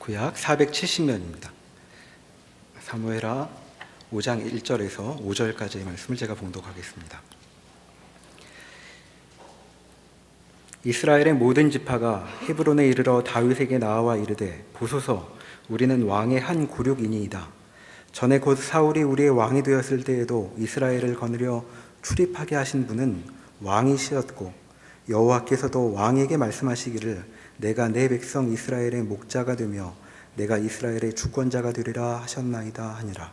구약 470년입니다. 사무엘하 5장 1절에서 5절까지의 말씀을 제가 봉독하겠습니다. 이스라엘의 모든 지파가 헤브론에 이르러 다윗에게 나와 이르되 보소서 우리는 왕의 한 고륙이니이다. 전에 곧 사울이 우리의 왕이 되었을 때에도 이스라엘을 거느려 출입하게 하신 분은 왕이시었고 여호와께서도 왕에게 말씀하시기를 내가 내 백성 이스라엘의 목자가 되며 내가 이스라엘의 주권자가 되리라 하셨나이다 하니라.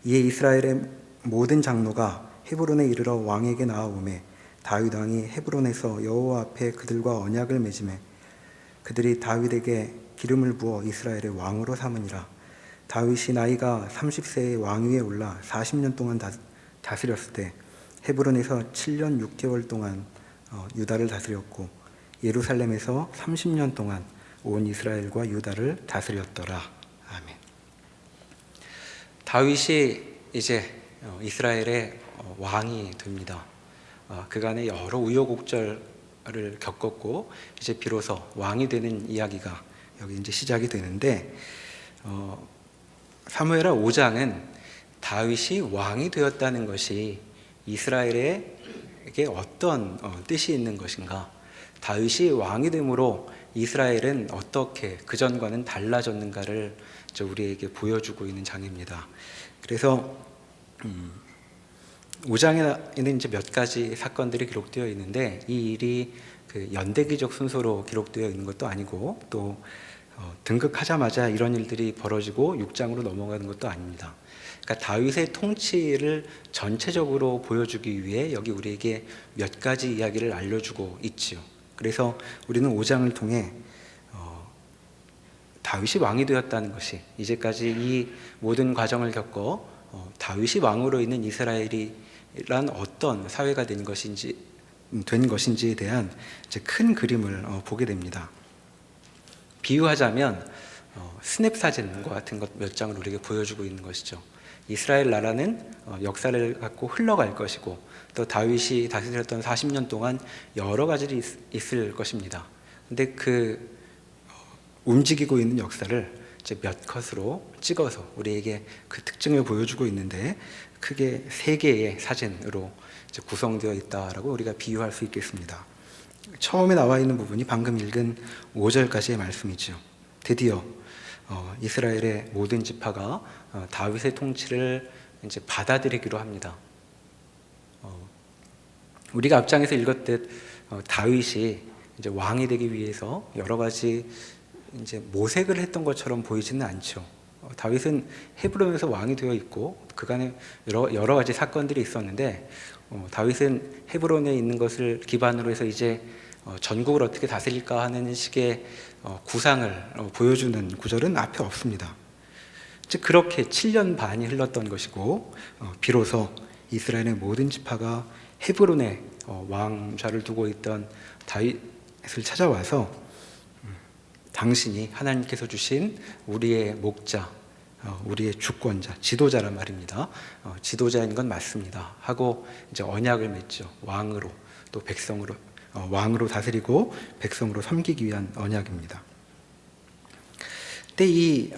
이에 이스라엘의 모든 장로가 헤브론에 이르러 왕에게 나아오매 다윗 왕이 헤브론에서 여호와 앞에 그들과 언약을 맺음에 그들이 다윗에게 기름을 부어 이스라엘의 왕으로 삼으니라. 다윗이 나이가 30세에 왕위에 올라 40년 동안 다스렸을 때 헤브론에서 7년 6개월 동안 유다를 다스렸고 예루살렘에서 30년 동안 온 이스라엘과 유다를 다스렸더라. 아멘. 다윗이 이제 이스라엘의 왕이 됩니다. 그간의 여러 우여곡절을 겪었고 이제 비로소 왕이 되는 이야기가 여기 이제 시작이 되는데 사무엘하 5장은 다윗이 왕이 되었다는 것이 이스라엘에게 어떤 뜻이 있는 것인가, 다윗이 왕이 됨으로 이스라엘은 어떻게 그전과는 달라졌는가를 우리에게 보여주고 있는 장입니다. 그래서 5장에는 이제 몇 가지 사건들이 기록되어 있는데 이 일이 그 연대기적 순서로 기록되어 있는 것도 아니고 또 등극하자마자 이런 일들이 벌어지고 6장으로 넘어가는 것도 아닙니다. 그러니까 다윗의 통치를 전체적으로 보여주기 위해 여기 우리에게 몇 가지 이야기를 알려주고 있지요. 그래서 우리는 5장을 통해 다윗이 왕이 되었다는 것이 이제까지 이 모든 과정을 겪어 다윗이 왕으로 있는 이스라엘이란 어떤 사회가 된 것인지에 대한 이제 큰 그림을 보게 됩니다. 비유하자면 스냅 사진과 같은 것 몇 장을 우리에게 보여주고 있는 것이죠. 이스라엘 나라는 역사를 갖고 흘러갈 것이고 또 다윗이 다스렸던 40년 동안 여러 가지 있을 것입니다. 근데 그 움직이고 있는 역사를 이제 몇 컷으로 찍어서 우리에게 그 특징을 보여주고 있는데 크게 3개의 사진으로 이제 구성되어 있다라고 우리가 비유할 수 있겠습니다. 처음에 나와 있는 부분이 방금 읽은 5절까지의 말씀이죠. 드디어 이스라엘의 모든 지파가 다윗의 통치를 이제 받아들이기로 합니다. 우리가 앞장에서 읽었듯 다윗이 이제 왕이 되기 위해서 여러 가지 이제 모색을 했던 것처럼 보이지는 않죠. 다윗은 헤브론에서 왕이 되어 있고 그간에 여러 가지 사건들이 있었는데 다윗은 헤브론에 있는 것을 기반으로 해서 이제 전국을 어떻게 다스릴까 하는 식의 구상을 보여주는 구절은 앞에 없습니다. 즉 그렇게 7년 반이 흘렀던 것이고 비로소 이스라엘의 모든 지파가 헤브론에 왕좌를 두고 있던 다윗을 찾아와서 당신이 하나님께서 주신 우리의 목자, 우리의 주권자, 지도자란 말입니다. 지도자인 건 맞습니다 하고 이제 언약을 맺죠. 왕으로 또 백성으로 왕으로 다스리고 백성으로 섬기기 위한 언약입니다. 근데 이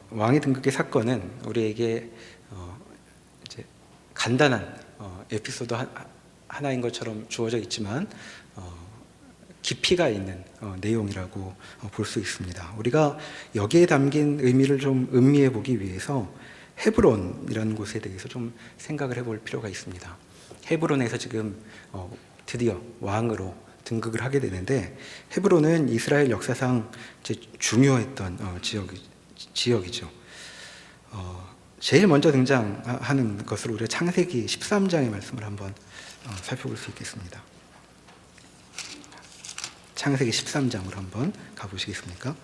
왕의 등극의 사건은 우리에게 이제 간단한 에피소드 하나인 것처럼 주어져 있지만 깊이가 있는 내용이라고 볼 수 있습니다. 우리가 여기에 담긴 의미를 좀 음미해 보기 위해서 헤브론이라는 곳에 대해서 좀 생각을 해볼 필요가 있습니다. 헤브론에서 지금 드디어 왕으로 등극을 하게 되는데 헤브론은 이스라엘 역사상 중요했던 지역이죠. 제일 먼저 등장하는 것으로 우리가 창세기 13장의 말씀을 한번 살펴볼 수 있겠습니다. 창세기 13장으로 한번 가보시겠습니까?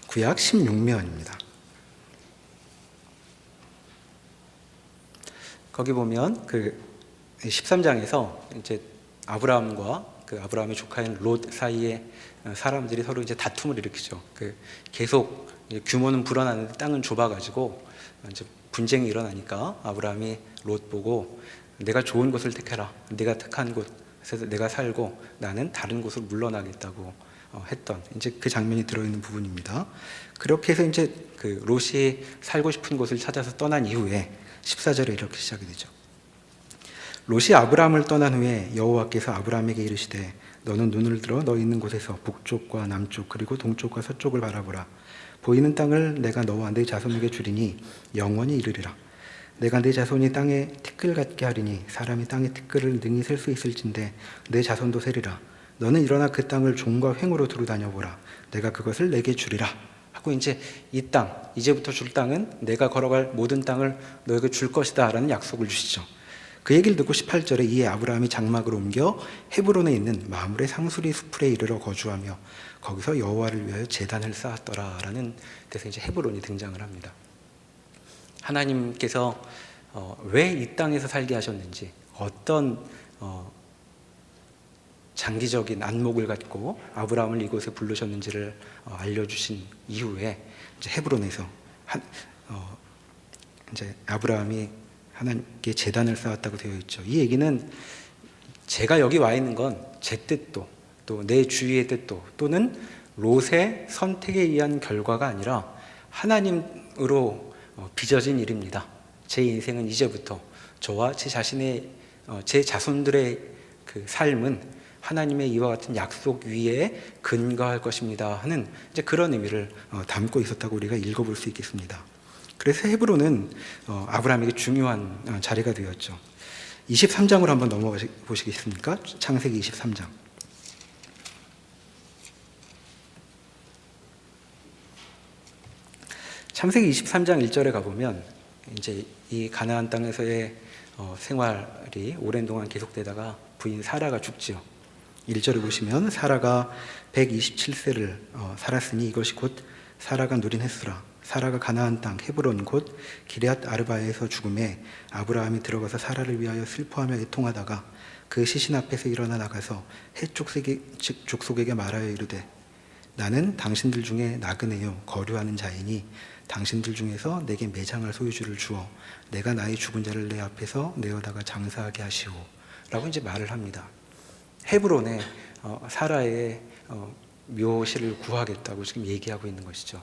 구약 16면입니다. 거기 보면 그 13장에서 이제 아브라함과 그 아브라함의 조카인 롯 사이에 사람들이 서로 이제 다툼을 일으키죠. 계속 규모는 불어나는데 땅은 좁아가지고 이제 분쟁이 일어나니까 아브라함이 롯 보고 내가 좋은 곳을 택해라. 네가 택한 곳 그래서 내가 살고 나는 다른 곳으로 물러나겠다고 했던 이제 그 장면이 들어있는 부분입니다. 그렇게 해서 이제 그 롯이 살고 싶은 곳을 찾아서 떠난 이후에 14절에 이렇게 시작이 되죠. 롯이 아브라함을 떠난 후에 여호와께서 아브라함에게 이르시되 너는 눈을 들어 너 있는 곳에서 북쪽과 남쪽 그리고 동쪽과 서쪽을 바라보라. 보이는 땅을 내가 너와 네 자손에게 주리니 영원히 이르리라. 내가 네 자손이 땅에 티끌 같게 하리니 사람이 땅에 티끌을 능히 셀 수 있을진데 내 자손도 세리라. 너는 일어나 그 땅을 종과 횡으로 두루 다녀보라. 내가 그것을 내게 주리라. 하고 이제 이 땅, 이제부터 줄 땅은 내가 걸어갈 모든 땅을 너에게 줄 것이다 라는 약속을 주시죠. 그 얘기를 듣고 18절에 이에 아브라함이 장막을 옮겨 헤브론에 있는 마므레 상수리 수풀에 이르러 거주하며 거기서 여호와를 위하여 제단을 쌓았더라 라는 데서 이제 헤브론이 등장을 합니다. 하나님께서 왜 이 땅에서 살게 하셨는지, 어떤 장기적인 안목을 갖고 아브라함을 이곳에 부르셨는지를 알려주신 이후에 이제 헤브론에서 이제 아브라함이 하나님께 제단을 쌓았다고 되어 있죠. 이 얘기는 제가 여기 와 있는 건 제 뜻도 또 내 주위의 뜻도 또는 롯의 선택에 의한 결과가 아니라 하나님으로 빚어진 일입니다. 제 인생은 이제부터 저와 제 자신의 제 자손들의 그 삶은 하나님의 이와 같은 약속 위에 근거할 것입니다 하는 이제 그런 의미를 담고 있었다고 우리가 읽어볼 수 있겠습니다. 그래서 헤브론은 아브라함에게 중요한 자리가 되었죠. 23장으로 한번 넘어가 보시겠습니까? 창세기 23장. 창세기 23장 1절에 가보면 이제 이 가나안 땅에서의 생활이 오랜 동안 계속되다가 부인 사라가 죽지요. 1절에 보시면 사라가 127세를 살았으니 이것이 곧 사라가 누린 햇수라. 사라가 가나안 땅 헤브론 곧 기럇 아르바에서 죽음에 아브라함이 들어가서 사라를 위하여 슬퍼하며 애통하다가 그 시신 앞에서 일어나 나가서 헷 족속에게 말하여 이르되 나는 당신들 중에 나그네요 거류하는 자이니 당신들 중에서 내게 매장할 소유주를 주어 내가 나의 죽은 자를 내 앞에서 내어다가 장사하게 하시오 라고 이제 말을 합니다. 헤브론에 사라의 묘실을 구하겠다고 지금 얘기하고 있는 것이죠.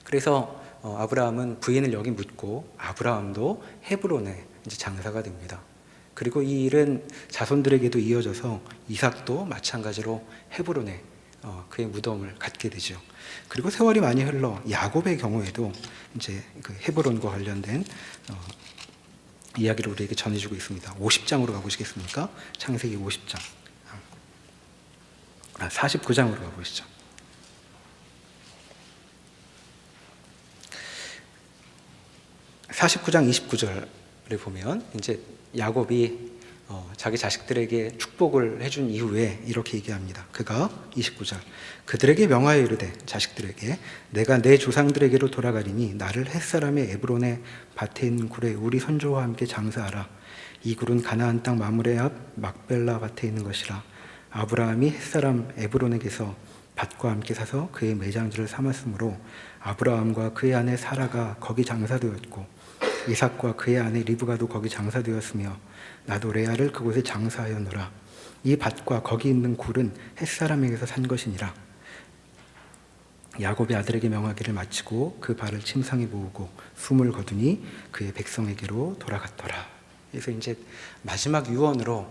그래서 아브라함은 부인을 여기 묻고 아브라함도 헤브론에 이제 장사가 됩니다. 그리고 이 일은 자손들에게도 이어져서 이삭도 마찬가지로 헤브론에 그의 무덤을 갖게 되죠. 그리고 세월이 많이 흘러 야곱의 경우에도 이제 그 헤브론과 관련된 이야기를 우리에게 전해주고 있습니다. 50장으로 가보시겠습니까? 창세기 50장. 49장으로 가보시죠. 49장 29절을 보면 이제 야곱이 자기 자식들에게 축복을 해준 이후에 이렇게 얘기합니다. 그가 29절 그들에게 명하여 이르되 자식들에게 내가 내 조상들에게로 돌아가리니 나를 햇사람의 에브론의 밭에 있는 굴에 우리 선조와 함께 장사하라. 이 굴은 가나안 땅 마므레 앞 막벨라 밭에 있는 것이라. 아브라함이 햇사람 에브론에게서 밭과 함께 사서 그의 매장지를 삼았으므로 아브라함과 그의 아내 사라가 거기 장사되었고 이삭과 그의 아내 리브가도 거기 장사되었으며 나도 레아를 그곳에 장사하였노라. 이 밭과 거기 있는 굴은 햇사람에게서 산 것이니라. 야곱의 아들에게 명하기를 마치고 그 발을 침상에 모으고 숨을 거두니 그의 백성에게로 돌아갔더라. 그래서 이제 마지막 유언으로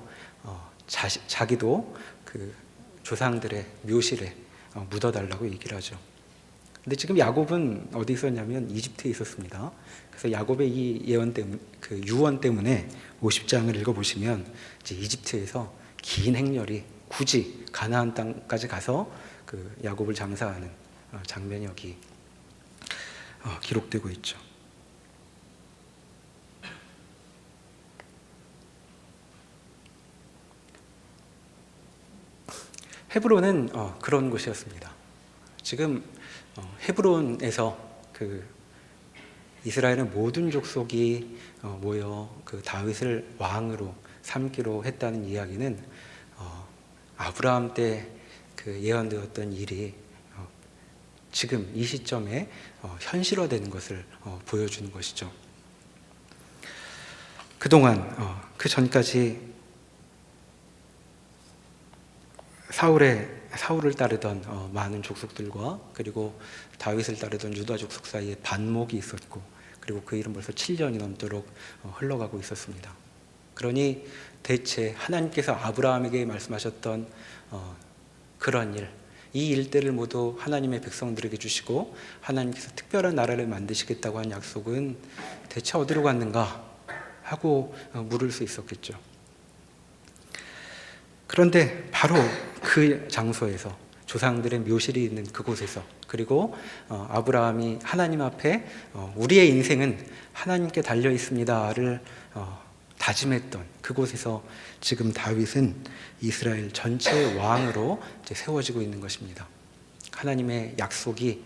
자기도 그 조상들의 묘실에 묻어달라고 얘기를 하죠. 근데 지금 야곱은 어디 있었냐면 이집트에 있었습니다. 그래서 야곱의 이 예언 때문에, 그 유언 때문에 50장을 읽어보시면 이제 이집트에서 긴 행렬이 굳이 가나안 땅까지 가서 그 야곱을 장사하는 장면이 여기 기록되고 있죠. 헤브론은 그런 곳이었습니다. 지금 헤브론에서 그 이스라엘의 모든 족속이 모여 그 다윗을 왕으로 삼기로 했다는 이야기는 아브라함 때 그 예언되었던 일이 지금 이 시점에 현실화되는 것을 보여주는 것이죠. 그동안 그 전까지 사울을 따르던 많은 족속들과 그리고 다윗을 따르던 유다 족속 사이에 반목이 있었고, 그리고 그 일은 벌써 7년이 넘도록 흘러가고 있었습니다. 그러니 대체 하나님께서 아브라함에게 말씀하셨던 그런 일, 이 일들을 모두 하나님의 백성들에게 주시고 하나님께서 특별한 나라를 만드시겠다고 한 약속은 대체 어디로 갔는가 하고 물을 수 있었겠죠. 그런데 바로 그 장소에서, 조상들의 묘실이 있는 그곳에서, 그리고 아브라함이 하나님 앞에 우리의 인생은 하나님께 달려 있습니다를 다짐했던 그곳에서 지금 다윗은 이스라엘 전체의 왕으로 이제 세워지고 있는 것입니다. 하나님의 약속이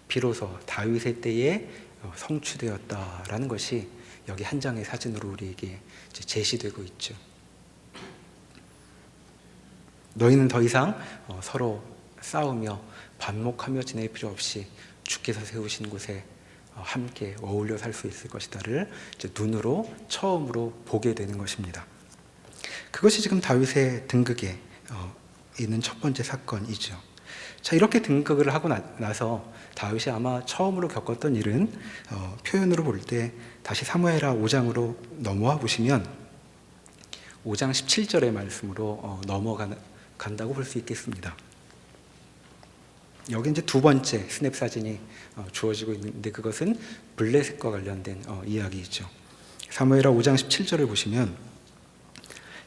비로소 다윗의 때에 성취되었다라는 것이 여기 한 장의 사진으로 우리에게 이제 제시되고 있죠. 너희는 더 이상 서로 싸우며 반목하며 지낼 필요 없이 주께서 세우신 곳에 함께 어울려 살 수 있을 것이다를 이제 눈으로 처음으로 보게 되는 것입니다. 그것이 지금 다윗의 등극에 있는 첫 번째 사건이죠. 자, 이렇게 등극을 하고 나서 다윗이 아마 처음으로 겪었던 일은 표현으로 볼 때 다시 사무엘하 5장으로 넘어와 보시면 5장 17절의 말씀으로 넘어간다고 볼 수 있겠습니다. 여기 이제 두 번째 스냅 사진이 주어지고 있는데, 그것은 블레셋과 관련된 이야기이죠. 사무엘하 5장 17절을 보시면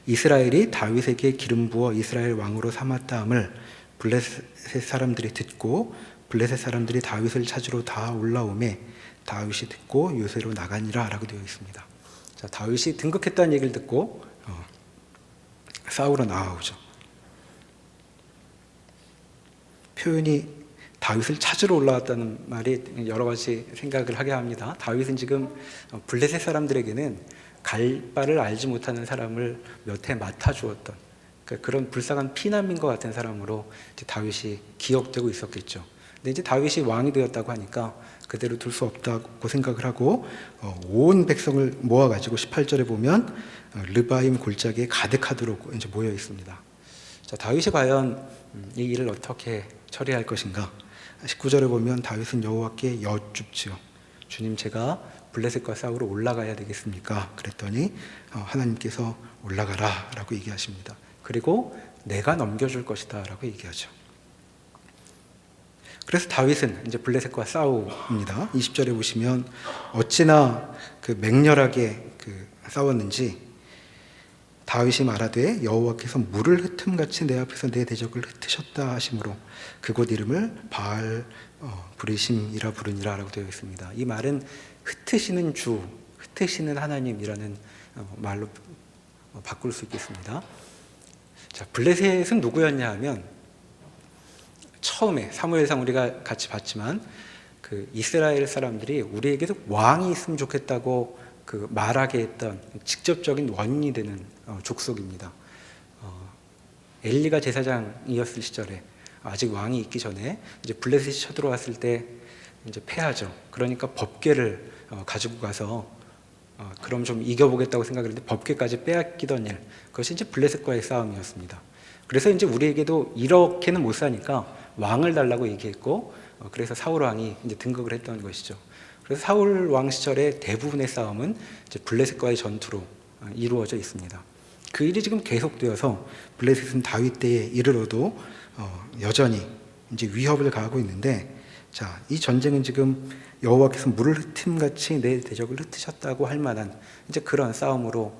이스라엘이 다윗에게 기름 부어 이스라엘 왕으로 삼았다함을 블레셋 사람들이 듣고 블레셋 사람들이 다윗을 찾으러 다 올라오매 다윗이 듣고 요새로 나가니라 라고 되어 있습니다. 자, 다윗이 등극했다는 얘기를 듣고 싸우러 나아오죠. 표현이 다윗을 찾으러 올라왔다는 말이 여러 가지 생각을 하게 합니다. 다윗은 지금 블레셋 사람들에게는 갈 바를 알지 못하는 사람을 몇 해 맡아주었던, 그러니까 그런 불쌍한 피난민과 같은 사람으로 이제 다윗이 기억되고 있었겠죠. 근데 이제 다윗이 왕이 되었다고 하니까 그대로 둘 수 없다고 생각을 하고 온 백성을 모아가지고 18절에 보면 르바임 골짜기에 가득하도록 이제 모여 있습니다. 자, 다윗이 과연 이 일을 어떻게 처리할 것인가? 19절에 보면 다윗은 여호와께 여쭙지요. 주님, 제가 블레셋과 싸우러 올라가야 되겠습니까? 그랬더니 하나님께서 올라가라 라고 얘기하십니다. 그리고 내가 넘겨줄 것이다 라고 얘기하죠. 그래서 다윗은 이제 블레셋과 싸웁니다. 20절에 보시면 어찌나 그 맹렬하게 싸웠는지 다윗이 말하되 여호와께서 물을 흩음같이 내 앞에서 내 대적을 흩으셨다 하심으로 그곳 이름을 바알 브리심이라 부르니라 라고 되어 있습니다. 이 말은 흩으시는 주, 흩으시는 하나님이라는 말로 바꿀 수 있겠습니다. 자, 블레셋은 누구였냐 하면 처음에 사무엘상 우리가 같이 봤지만 그 이스라엘 사람들이 우리에게도 왕이 있으면 좋겠다고 말하게 했던 직접적인 원인이 되는 족속입니다. 엘리가 제사장이었을 시절에 아직 왕이 있기 전에 이제 블레셋이 쳐들어왔을 때 이제 패하죠. 그러니까 법궤를 가지고 가서 그럼 좀 이겨보겠다고 생각했는데 법궤까지 빼앗기던 일, 그것이 이제 블레셋과의 싸움이었습니다. 그래서 이제 우리에게도 이렇게는 못 사니까 왕을 달라고 얘기했고, 그래서 사울 왕이 이제 등극을 했던 것이죠. 그래서 사울 왕 시절의 대부분의 싸움은 이제 블레셋과의 전투로 이루어져 있습니다. 그 일이 지금 계속되어서 블레셋은 다윗 때에 이르러도 여전히 이제 위협을 가하고 있는데, 자, 이 전쟁은 지금 여호와께서 물을 흩음같이 내 대적을 흩으셨다고 할 만한 이제 그런 싸움으로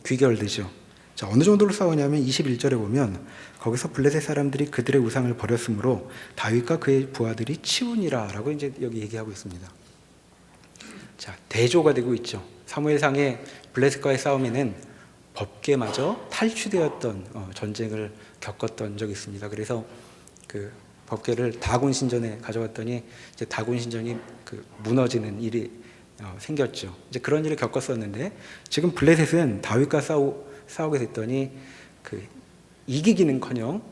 귀결되죠. 자, 어느 정도로 싸우냐면 21절에 보면 거기서 블레셋 사람들이 그들의 우상을 버렸으므로 다윗과 그의 부하들이 치우니라라고 이제 여기 얘기하고 있습니다. 자, 대조가 되고 있죠. 사무엘상의 블레셋과의 싸움에는 법궤마저 탈취되었던 전쟁을 겪었던 적이 있습니다. 그래서 그 법궤를 다곤 신전에 가져갔더니 이제 다곤 신전이 무너지는 일이 생겼죠. 이제 그런 일을 겪었었는데 지금 블레셋은 다윗과 싸우게 됐더니 이기기는커녕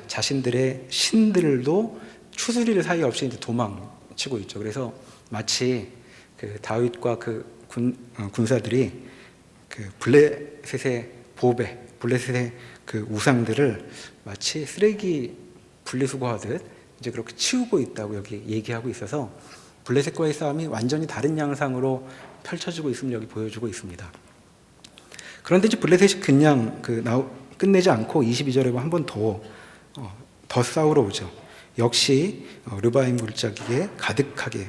자신들의 신들도 추스릴 사이 없이 이제 도망치고 있죠. 그래서 마치 군사들이 블레셋의 블레셋의 그 우상들을 마치 쓰레기 분리수거하듯 이제 그렇게 치우고 있다고 여기 얘기하고 있어서 블레셋과의 싸움이 완전히 다른 양상으로 펼쳐지고 있음을 여기 보여주고 있습니다. 그런데 이제 블레셋이 그냥 끝내지 않고 22절에 한 번 더 싸우러 오죠. 역시 르바임 골짜기에 가득하게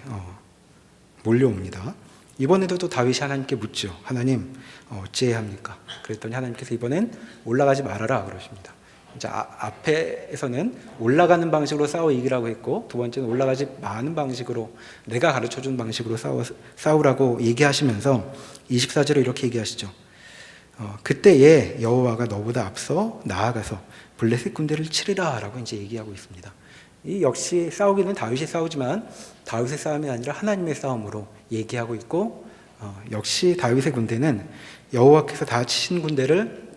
몰려옵니다. 이번에도 또 다윗이 하나님께 묻죠. 하나님 어찌해야 합니까? 그랬더니 하나님께서 이번엔 올라가지 말아라 그러십니다. 이제 앞에서는 올라가는 방식으로 싸워 이기라고 했고, 두 번째는 올라가지 마는 방식으로, 내가 가르쳐준 방식으로 싸우라고 얘기하시면서 24절에 이렇게 얘기하시죠. 그때에 여호와가 너보다 앞서 나아가서 블레셋 군대를 치리라 라고 이제 얘기하고 있습니다. 이 역시 싸우기는 다윗이 싸우지만 다윗의 싸움이 아니라 하나님의 싸움으로 얘기하고 있고, 역시 다윗의 군대는 여호와께서 다 치신 군대를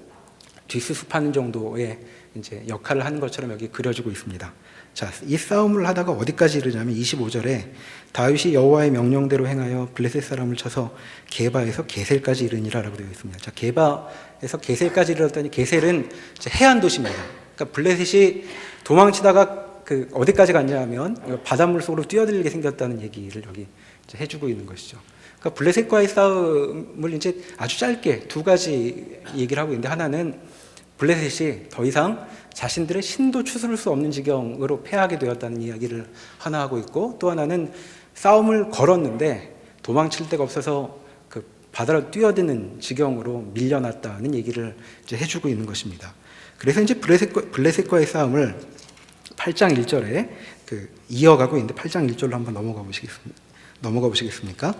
뒷수습하는 정도의 이제 역할을 하는 것처럼 여기 그려지고 있습니다. 자, 이 싸움을 하다가 어디까지 이르냐면 25절에 다윗이 여호와의 명령대로 행하여 블레셋 사람을 쳐서 게바에서 게셀까지 이르니라라고 되어 있습니다. 자, 게바에서 게셀까지 이르렀더니 게셀은 해안 도시입니다. 그러니까 블레셋이 도망치다가 어디까지 갔냐면 바닷물 속으로 뛰어들게 생겼다는 얘기를 여기 이제 해주고 있는 것이죠. 그러니까 블레셋과의 싸움을 이제 아주 짧게 두 가지 얘기를 하고 있는데, 하나는 블레셋이 더 이상 자신들의 신도 추스를 수 없는 지경으로 패하게 되었다는 이야기를 하나 하고 있고, 또 하나는 싸움을 걸었는데 도망칠 데가 없어서 그 바다로 뛰어드는 지경으로 밀려났다는 얘기를 이제 해주고 있는 것입니다. 그래서 이제 블레셋과의 싸움을 8장 1절에 이어가고 있는데 8장 1절로 한번 넘어가 보시겠습니까?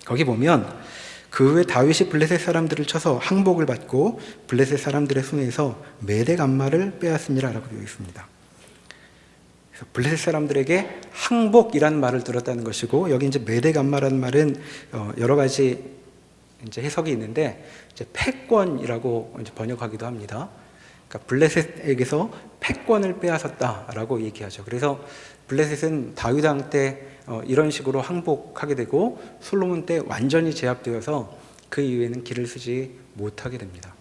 거기 보면 그 후에 다윗이 블레셋 사람들을 쳐서 항복을 받고 블레셋 사람들의 손에서 메대 간마를 빼앗으니라 라고 되어 있습니다. 그래서 블레셋 사람들에게 항복이라는 말을 들었다는 것이고, 여기 이제 메대 간마라는 말은 여러 가지 이제 해석이 있는데 이제 패권이라고 이제 번역하기도 합니다. 그러니까 블레셋에게서 패권을 빼앗았다라고 얘기하죠. 그래서 블레셋은 다윗 왕 때 이런 식으로 항복하게 되고 솔로몬 때 완전히 제압되어서 그 이후에는 길을 쓰지 못하게 됩니다.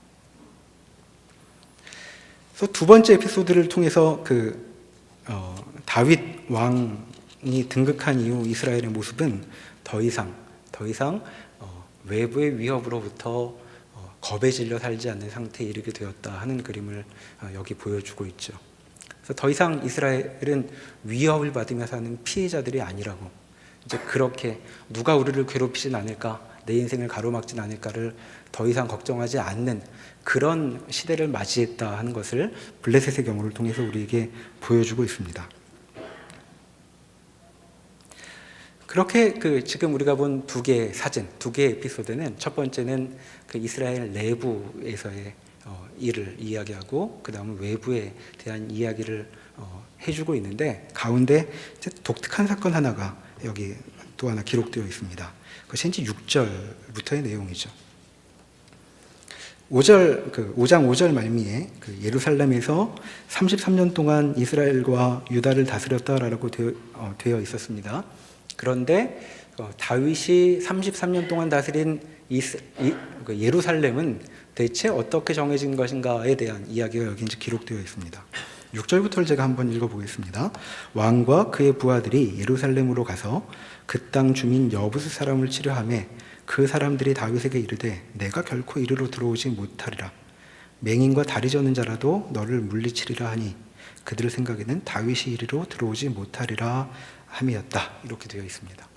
그래서 두 번째 에피소드를 통해서 다윗 왕이 등극한 이후 이스라엘의 모습은 더 이상 외부의 위협으로부터 겁에 질려 살지 않는 상태에 이르게 되었다 하는 그림을 여기 보여주고 있죠. 그래서 더 이상 이스라엘은 위협을 받으며 사는 피해자들이 아니라고, 이제 그렇게 누가 우리를 괴롭히진 않을까, 내 인생을 가로막진 않을까를 더 이상 걱정하지 않는 그런 시대를 맞이했다 하는 것을 블레셋의 경우를 통해서 우리에게 보여주고 있습니다. 그렇게 지금 우리가 본 두 개의 사진, 두 개의 에피소드는, 첫 번째는 이스라엘 내부에서의 일을 이야기하고, 그 다음은 외부에 대한 이야기를 해주고 있는데, 가운데 독특한 사건 하나가 여기 또 하나 기록되어 있습니다. 그것이 이제 6절부터의 내용이죠. 5장 5절 말미에 예루살렘에서 33년 동안 이스라엘과 유다를 다스렸다라고 되어 있었습니다. 그런데 다윗이 33년 동안 다스린 예루살렘은 대체 어떻게 정해진 것인가에 대한 이야기가 여기 이제 기록되어 있습니다. 6절부터를 제가 한번 읽어보겠습니다. 왕과 그의 부하들이 예루살렘으로 가서 그 땅 주민 여부스 사람을 치려하며 그 사람들이 다윗에게 이르되 내가 결코 이리로 들어오지 못하리라. 맹인과 다리 저는 자라도 너를 물리치리라 하니 그들 생각에는 다윗이 이리로 들어오지 못하리라 함이었다. 이렇게 되어 있습니다.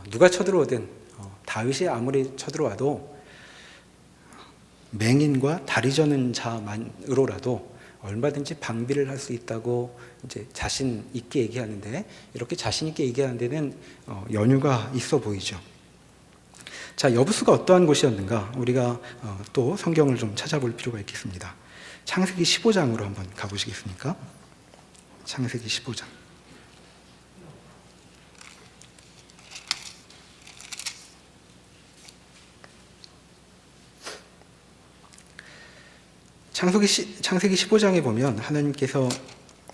누가 쳐들어오든 다윗이 아무리 쳐들어와도 맹인과 다리 저는 자만으로라도 얼마든지 방비를 할 수 있다고 이제 자신 있게 얘기하는데, 이렇게 자신 있게 얘기하는 데는 연유가 있어 보이죠. 자, 여부수가 어떠한 곳이었는가? 우리가 또 성경을 좀 찾아볼 필요가 있겠습니다. 창세기 15장으로 한번 가보시겠습니까? 창세기 15장. 창세기 15장에 보면 하나님께서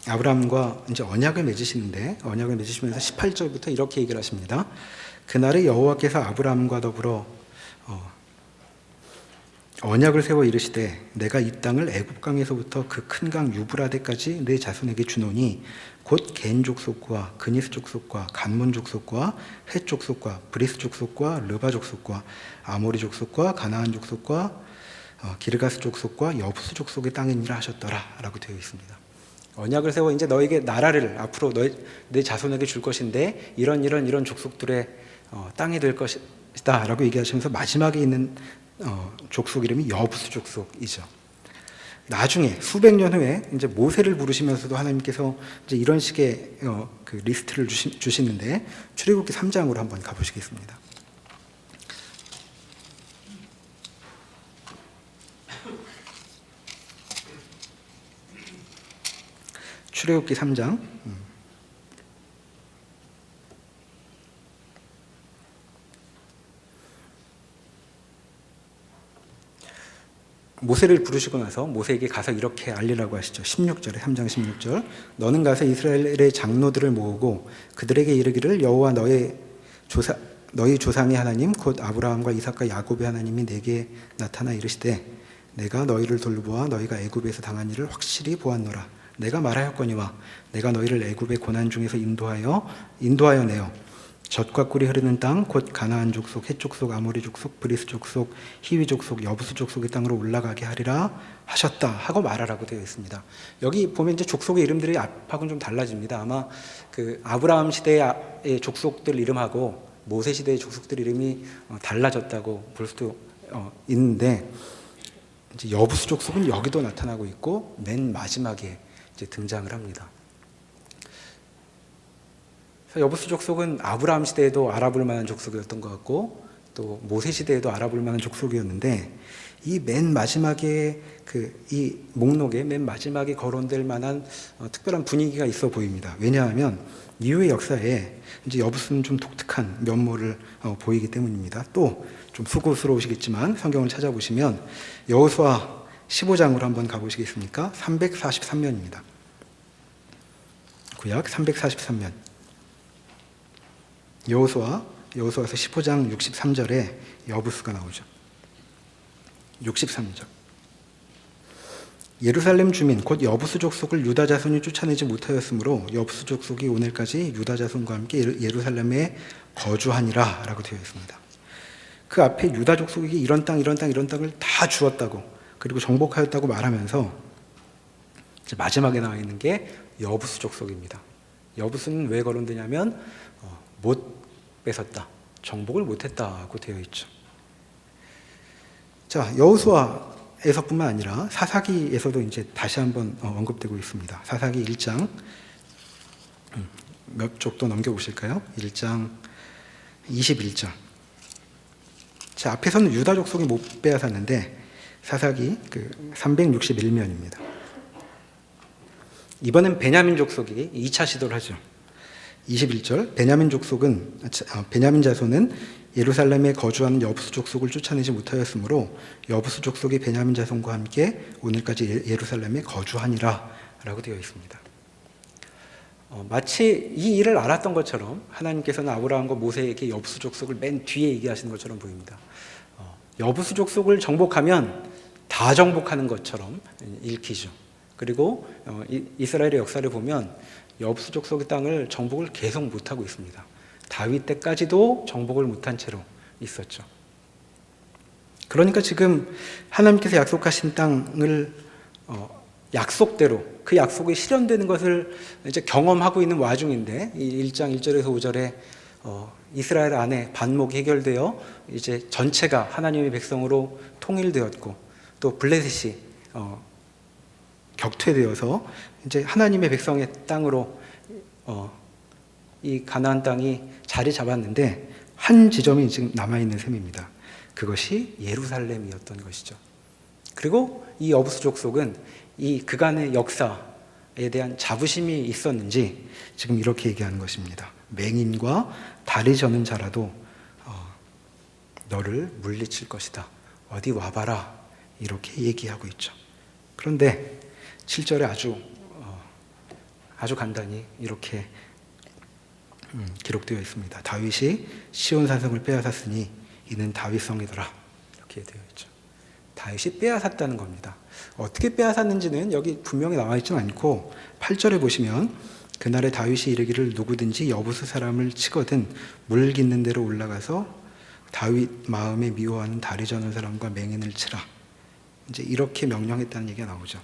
아브라함과 이제 언약을 맺으시는데, 언약을 맺으시면서 18절부터 이렇게 얘기를 하십니다. 그날에 여호와께서 아브라함과 더불어 언약을 세워 이르시되 내가 이 땅을 애굽 강에서부터 그 큰 강 유브라데까지 내 자손에게 주노니 곧 겐 족속과 그니스 족속과 간몬 족속과 헷 족속과 브리스 족속과 르바 족속과 아모리 족속과 가나안 족속과 기르가스 족속과 여부스 족속의 땅이니라 하셨더라라고 되어 있습니다. 언약을 세워 이제 너에게 나라를 앞으로 내 자손에게 줄 것인데 이런 족속들의 땅이 될 것이다라고 얘기하시면서 마지막에 있는 족속 이름이 여부스 족속이죠. 나중에 수백 년 후에 이제 모세를 부르시면서도 하나님께서 이제 이런 식의 그 리스트를 주시는데 출애굽기 3장으로 한번 가보시겠습니다. 출애굽기 3장 모세를 부르시고 나서 모세에게 가서 이렇게 알리라고 하시죠. 16절에 3장 16절 너는 가서 이스라엘의 장로들을 모으고 그들에게 이르기를 여호와 너희 조상의 하나님 곧 아브라함과 이삭과 야곱의 하나님이 내게 나타나 이르시되 내가 너희를 돌보아 너희가 애굽에서 당한 일을 확실히 보았노라. 내가 말하였거니와 내가 너희를 애굽의 고난 중에서 인도하여 내어 젖과 꿀이 흐르는 땅 곧 가나안 족속, 헷 족속, 아모리 족속, 브리스 족속, 히위 족속, 여부스 족속의 땅으로 올라가게 하리라 하셨다 하고 말하라고 되어 있습니다. 여기 보면 이제 족속의 이름들이 앞하고는 좀 달라집니다. 아마 그 아브라함 시대의 족속들 이름하고 모세 시대의 족속들 이름이 달라졌다고 볼 수도 있는데 이제 여부스 족속은 여기도 나타나고 있고 맨 마지막에 이제 등장을 합니다. 여부스 족속은 아브라함 시대에도 알아볼 만한 족속이었던 것 같고 또 모세 시대에도 알아볼 만한 족속이었는데 이 맨 마지막에 이 목록에 맨 마지막에 거론될 만한 특별한 분위기가 있어 보입니다. 왜냐하면 이후의 역사에 이제 여부스는 좀 독특한 면모를 보이기 때문입니다. 또 좀 수고스러우시겠지만 성경을 찾아보시면 여호수아 15장으로 한번 가보시겠습니까? 343년입니다. 구약 343년. 여호수아서 15장 63절에 여부스가 나오죠. 63절. 예루살렘 주민 곧 여부스 족속을 유다 자손이 쫓아내지 못하였으므로 여부스 족속이 오늘까지 유다 자손과 함께 예루살렘에 거주하니라 라고 되어 있습니다. 그 앞에 유다 족속에게 이런 땅을 다 주었다고 그리고 정복하였다고 말하면서 이제 마지막에 나와 있는 게 여부스 족속입니다. 여부스는 왜 거론되냐면 못 뺏었다, 정복을 못했다고 되어 있죠. 자, 여호수아에서뿐만 아니라 사사기에서도 이제 다시 한번 언급되고 있습니다. 사사기 1장 몇 쪽도 넘겨보실까요? 1장 21절. 자, 앞에서는 유다 족속이 못 빼앗았는데 사사기 361면입니다. 이번엔 베냐민 족속이 2차 시도를 하죠. 21절 베냐민 자손은 예루살렘에 거주하는 여부스 족속을 쫓아내지 못하였으므로 여부스 족속이 베냐민 자손과 함께 오늘까지 예루살렘에 거주하니라 라고 되어 있습니다. 마치 이 일을 알았던 것처럼 하나님께서는 아브라함과 모세에게 여부스 족속을 맨 뒤에 얘기하시는 것처럼 보입니다. 여부스 족속을 정복하면 다 정복하는 것처럼 읽히죠. 그리고 이스라엘의 역사를 보면 여부스 족속의 땅을 정복을 계속 못하고 있습니다. 다윗 때까지도 정복을 못한 채로 있었죠. 그러니까 지금 하나님께서 약속하신 땅을 약속대로 그 약속이 실현되는 것을 이제 경험하고 있는 와중인데 이 1장 1절에서 5절에 이스라엘 안에 반목이 해결되어 이제 전체가 하나님의 백성으로 통일되었고 또 블레셋이 격퇴되어서 이제 하나님의 백성의 땅으로 이 가나안 땅이 자리 잡았는데 한 지점이 지금 남아있는 셈입니다. 그것이 예루살렘이었던 것이죠. 그리고 이 여부스 족속은 이 그간의 역사에 대한 자부심이 있었는지 지금 이렇게 얘기하는 것입니다. 맹인과 다리 저는 자라도 너를 물리칠 것이다. 어디 와봐라. 이렇게 얘기하고 있죠. 그런데 7절에 아주 간단히 이렇게 기록되어 있습니다. 다윗이 시온 산성을 빼앗았으니 이는 다윗성이더라. 이렇게 되어 있죠. 다윗이 빼앗았다는 겁니다. 어떻게 빼앗았는지는 여기 분명히 나와 있지는 않고 8절에 보시면 그날에 다윗이 이르기를 누구든지 여부스 사람을 치거든 물 깃는 데로 올라가서 다윗 마음에 미워하는 다리 저는 사람과 맹인을 치라. 이제 이렇게 명령했다는 얘기가 나오죠.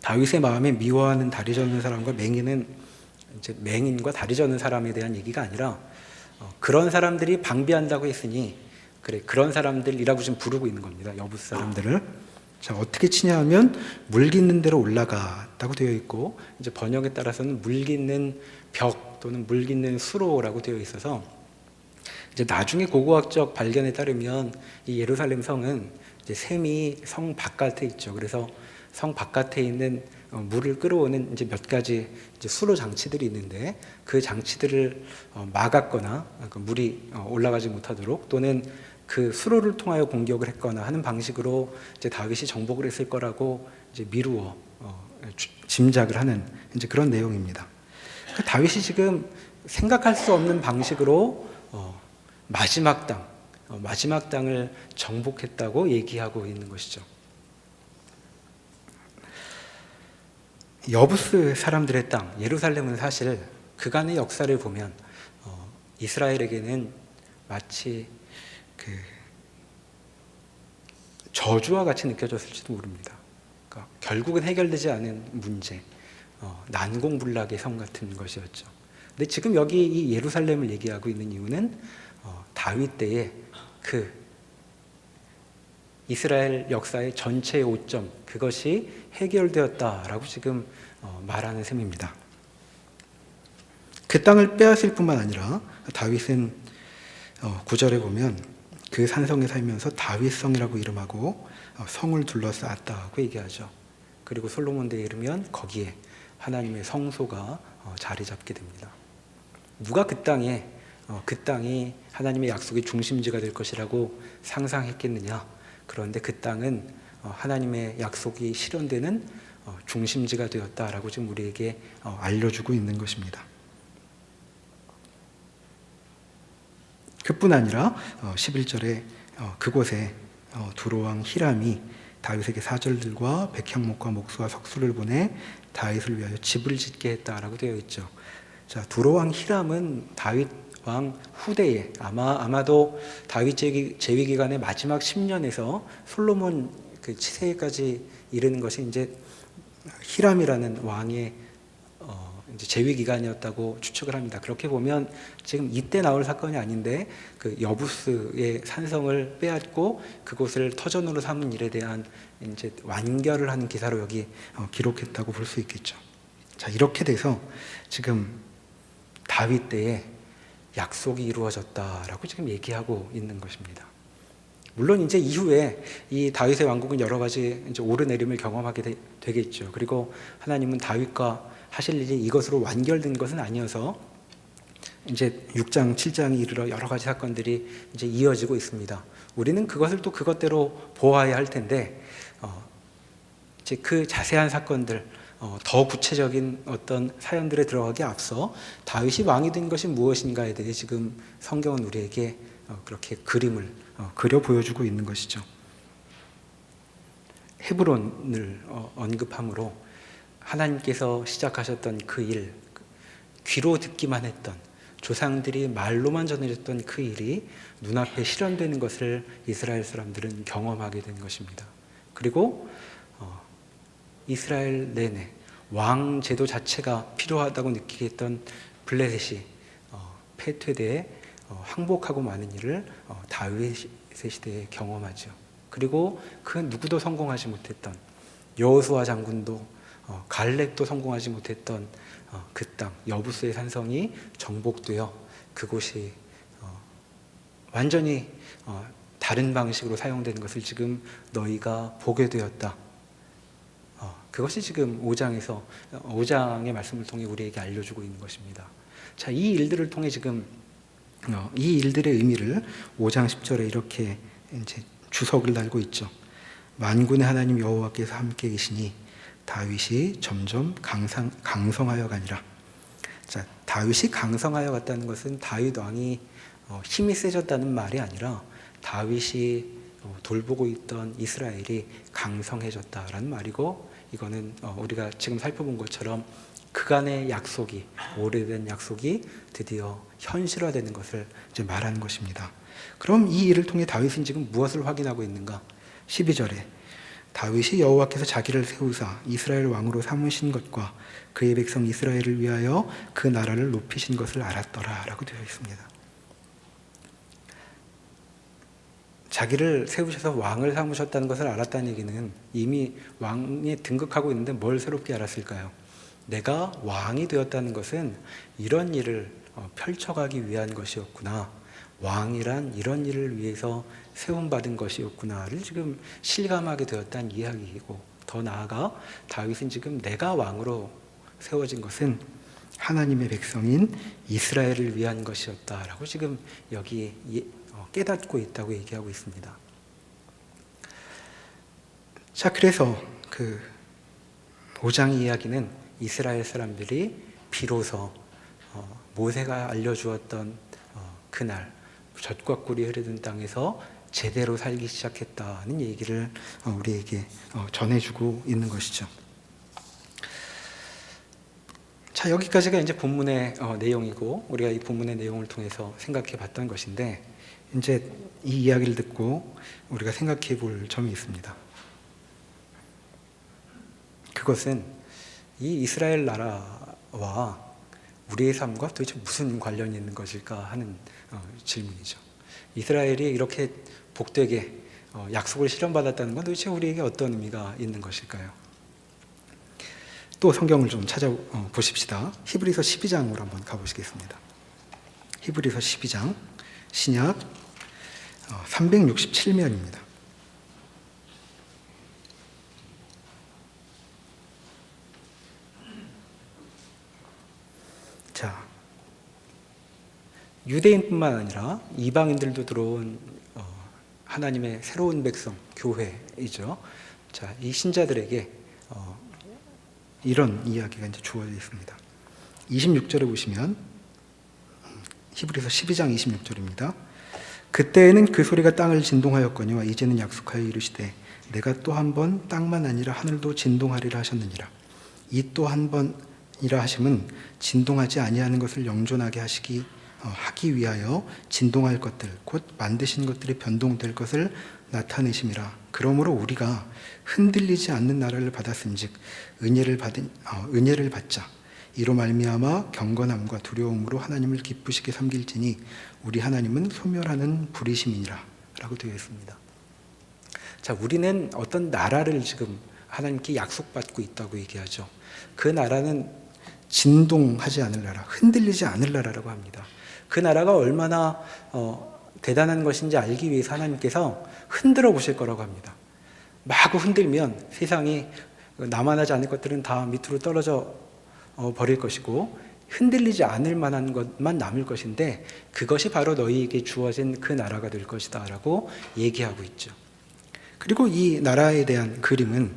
다윗의 마음에 미워하는 다리 저는 사람과 맹인은 이제 맹인과 다리 저는 사람에 대한 얘기가 아니라 그런 사람들이 방비한다고 했으니 그래 그런 사람들이라고 지금 부르고 있는 겁니다. 여부스 사람들을. 자, 어떻게 치냐 하면 물 깃는 데로 올라갔다고 되어 있고 이제 번역에 따라서는 물 깃는 벽 또는 물 깃는 수로라고 되어 있어서 이제 나중에 고고학적 발견에 따르면 이 예루살렘 성은 이제 샘이 성 바깥에 있죠. 그래서 성 바깥에 있는 물을 끌어오는 이제 몇 가지 이제 수로 장치들이 있는데 그 장치들을 막았거나 그 물이 올라가지 못하도록 또는 그 수로를 통하여 공격을 했거나 하는 방식으로 이제 다윗이 정복을 했을 거라고 이제 미루어 짐작을 하는 이제 그런 내용입니다. 그러니까 다윗이 지금 생각할 수 없는 방식으로 마지막 땅을 정복했다고 얘기하고 있는 것이죠. 여부스 사람들의 땅, 예루살렘은 사실 그간의 역사를 보면 이스라엘에게는 마치 그 저주와 같이 느껴졌을지도 모릅니다. 그러니까 결국은 해결되지 않은 문제, 난공불락의 성 같은 것이었죠. 근데 지금 여기 이 예루살렘을 얘기하고 있는 이유는 다윗 때의 그 이스라엘 역사의 전체의 오점, 그것이 해결되었다라고 지금 말하는 셈입니다. 그 땅을 빼앗을 뿐만 아니라 다윗은 9절에 보면 그 산성에 살면서 다윗성이라고 이름하고 성을 둘러싸았다고 얘기하죠. 그리고 솔로몬대에 이르면 거기에 하나님의 성소가 자리 잡게 됩니다. 누가 그 땅이 하나님의 약속의 중심지가 될 것이라고 상상했겠느냐? 그런데 그 땅은 하나님의 약속이 실현되는 중심지가 되었다라고 지금 우리에게 알려주고 있는 것입니다. 그뿐 아니라 11절에 그곳에 두로왕 히람이 다윗에게 사절들과 백향목과 목수와 석수를 보내 다윗을 위하여 집을 짓게 했다라고 되어 있죠. 자, 두로왕 히람은 다윗 왕 후대에 아마도 다윗 재위 기간의 마지막 10년에서 솔로몬 그 치세까지 이르는 것이 이제 히람이라는 왕의 이제 재위 기간이었다고 추측을 합니다. 그렇게 보면 지금 이때 나올 사건이 아닌데 그 여부스의 산성을 빼앗고 그곳을 터전으로 삼은 일에 대한 이제 완결을 하는 기사로 여기 기록했다고 볼 수 있겠죠. 자, 이렇게 돼서 지금 다윗 때에 약속이 이루어졌다라고 지금 얘기하고 있는 것입니다. 물론 이제 이후에 이 다윗의 왕국은 여러 가지 이제 오르내림을 경험하게 되겠죠. 그리고 하나님은 다윗과 하실 일이 이것으로 완결된 것은 아니어서 이제 6장, 7장이 이르러 여러 가지 사건들이 이제 이어지고 있습니다. 우리는 그것을 또 그것대로 보아야 할 텐데 이제 그 자세한 사건들, 더 구체적인 어떤 사연들에 들어가기 앞서 다윗이 왕이 된 것이 무엇인가에 대해 지금 성경은 우리에게 그렇게 그림을 그려 보여주고 있는 것이죠. 헤브론을 언급함으로 하나님께서 시작하셨던 그 일, 귀로 듣기만 했던 조상들이 말로만 전해졌던 그 일이 눈앞에 실현되는 것을 이스라엘 사람들은 경험하게 된 것입니다. 그리고 이스라엘 내내 왕 제도 자체가 필요하다고 느끼게 했던 블레셋이 패퇴되에 항복하고 마는 일을 다윗의 시대에 경험하죠. 그리고 그 누구도 성공하지 못했던 여호수아 장군도 갈렙도 성공하지 못했던 그 땅 여부스의 산성이 정복되어 그곳이 완전히 다른 방식으로 사용되는 것을 지금 너희가 보게 되었다. 그것이 지금 5장의 말씀을 통해 우리에게 알려주고 있는 것입니다. 자, 이 일들을 통해 지금 이 일들의 의미를 5장 10절에 이렇게 이제 주석을 달고 있죠. 만군의 하나님 여호와께서 함께 계시니 다윗이 점점 강성하여 가니라. 자, 다윗이 강성하여 갔다는 것은 다윗 왕이 힘이 세졌다는 말이 아니라 다윗이 돌보고 있던 이스라엘이 강성해졌다라는 말이고, 이거는 우리가 지금 살펴본 것처럼 그간의 약속이, 오래된 약속이 드디어 현실화되는 것을 이제 말하는 것입니다. 그럼 이 일을 통해 다윗은 지금 무엇을 확인하고 있는가? 12절에 다윗이 여호와께서 자기를 세우사 이스라엘 왕으로 삼으신 것과 그의 백성 이스라엘을 위하여 그 나라를 높이신 것을 알았더라 라고 되어 있습니다. 자기를 세우셔서 왕을 삼으셨다는 것을 알았다는 얘기는 이미 왕에 등극하고 있는데 뭘 새롭게 알았을까요? 내가 왕이 되었다는 것은 이런 일을 펼쳐가기 위한 것이었구나, 왕이란 이런 일을 위해서 세움받은 것이었구나를 지금 실감하게 되었다는 이야기이고, 더 나아가 다윗은 지금 내가 왕으로 세워진 것은 하나님의 백성인 이스라엘을 위한 것이었다라고 지금 여기 깨닫고 있다고 얘기하고 있습니다. 자, 그래서 그 5장 이야기는 이스라엘 사람들이 비로소 모세가 알려주었던 그날 젖과 꿀이 흐르는 땅에서 제대로 살기 시작했다는 얘기를 우리에게 전해주고 있는 것이죠. 자, 여기까지가 이제 본문의 내용이고, 우리가 이 본문의 내용을 통해서 생각해 봤던 것인데, 이제 이 이야기를 듣고 우리가 생각해 볼 점이 있습니다. 그것은 이 이스라엘 나라와 우리의 삶과 도대체 무슨 관련이 있는 것일까 하는 질문이죠. 이스라엘이 이렇게 복되게 약속을 실현받았다는 건 도대체 우리에게 어떤 의미가 있는 것일까요? 또 성경을 좀 찾아보십시다. 히브리서 12장으로 한번 가보시겠습니다. 히브리서 12장 신약 367면입니다. 자, 유대인뿐만 아니라 이방인들도 들어온 하나님의 새로운 백성, 교회이죠. 자, 이 신자들에게 이런 이야기가 이제 주어져 있습니다. 26절에 보시면, 히브리서 12장 26절입니다. 그때에는 그 소리가 땅을 진동하였거니와 이제는 약속하여 이르시되 내가 또 한 번 땅만 아니라 하늘도 진동하리라 하셨느니라. 이 또 한 번이라 하심은 진동하지 아니하는 것을 영존하게 하기 위하여 진동할 것들 곧 만드신 것들이 변동될 것을 나타내심이라. 그러므로 우리가 흔들리지 않는 나라를 받았은즉 은혜를 받자. 이로 말미암아 경건함과 두려움으로 하나님을 기쁘시게 섬길지니 우리 하나님은 소멸하는 불이심이니라 라고 되어 있습니다. 자, 우리는 어떤 나라를 지금 하나님께 약속받고 있다고 얘기하죠. 그 나라는 진동하지 않을 나라, 흔들리지 않을 나라라고 합니다. 그 나라가 얼마나 대단한 것인지 알기 위해서 하나님께서 흔들어 보실 거라고 합니다. 마구 흔들면 세상이 남아나지 않을 것들은 다 밑으로 떨어져 버릴 것이고 흔들리지 않을 만한 것만 남을 것인데 그것이 바로 너희에게 주어진 그 나라가 될 것이다 라고 얘기하고 있죠. 그리고 이 나라에 대한 그림은